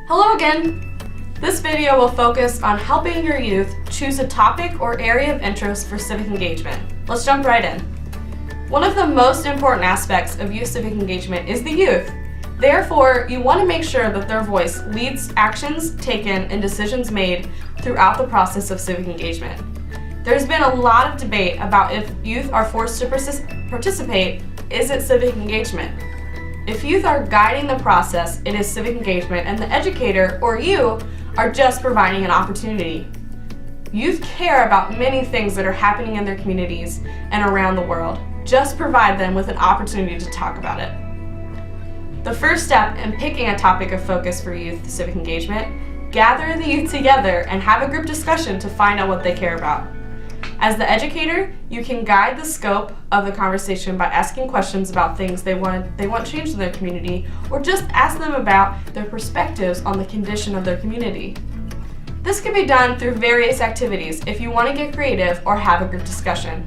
Hello again! This video will focus on helping your youth choose a topic or area of interest for civic engagement. Let's jump right in. One of the most important aspects of youth civic engagement is the youth. Therefore, you want to make sure that their voice leads actions taken and decisions made throughout the process of civic engagement. There's been a lot of debate about if youth are forced to participate, is it civic engagement? If youth are guiding the process, it is civic engagement, and the educator, or you, are just providing an opportunity. Youth care about many things that are happening in their communities and around the world. Just provide them with an opportunity to talk about it. The first step in picking a topic of focus for youth civic engagement, gather the youth together and have a group discussion to find out what they care about. As the educator, you can guide the scope of the conversation by asking questions about things they want changed in their community, or just ask them about their perspectives on the condition of their community. This can be done through various activities if you want to get creative or have a group discussion.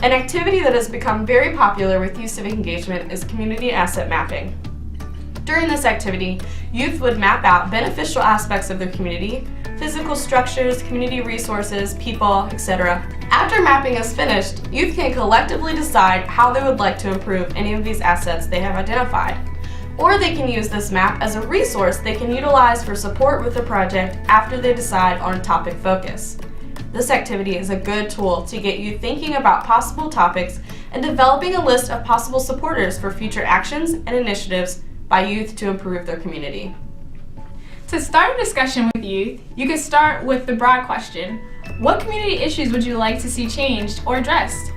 An activity that has become very popular with youth civic engagement is community asset mapping. During this activity, youth would map out beneficial aspects of their community, physical structures, community resources, people, etc. After mapping is finished, youth can collectively decide how they would like to improve any of these assets they have identified. Or they can use this map as a resource they can utilize for support with the project after they decide on a topic focus. This activity is a good tool to get you thinking about possible topics and developing a list of possible supporters for future actions and initiatives by youth to improve their community. To start a discussion with youth, you can start with the broad question: what community issues would you like to see changed or addressed?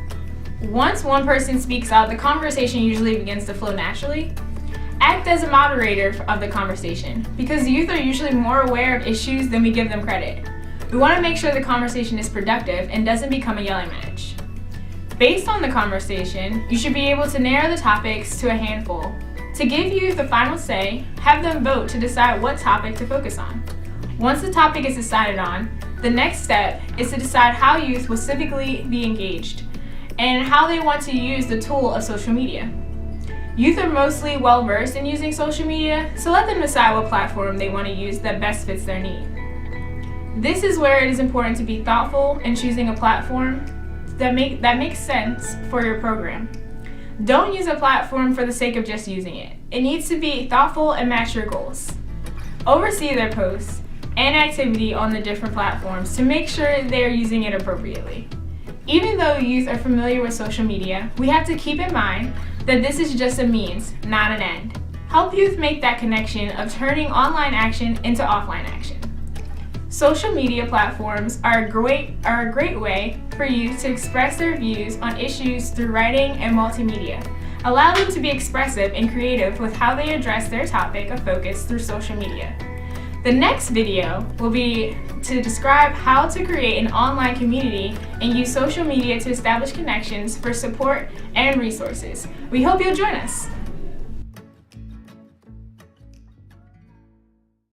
Once one person speaks out, the conversation usually begins to flow naturally. Act as a moderator of the conversation, because youth are usually more aware of issues than we give them credit. We want to make sure the conversation is productive and doesn't become a yelling match. Based on the conversation, you should be able to narrow the topics to a handful. To give youth the final say, have them vote to decide what topic to focus on. Once the topic is decided on, the next step is to decide how youth will civically be engaged and how they want to use the tool of social media. Youth are mostly well-versed in using social media, so let them decide what platform they want to use that best fits their need. This is where it is important to be thoughtful in choosing a platform that makes sense for your program. Don't use a platform for the sake of just using it. It needs to be thoughtful and match your goals. Oversee their posts and activity on the different platforms to make sure they are using it appropriately. Even though youth are familiar with social media, we have to keep in mind that this is just a means, not an end. Help youth make that connection of turning online action into offline action. Social media platforms are a great way for youth to express their views on issues through writing and multimedia. Allow them to be expressive and creative with how they address their topic of focus through social media. The next video will be to describe how to create an online community and use social media to establish connections for support and resources. We hope you'll join us.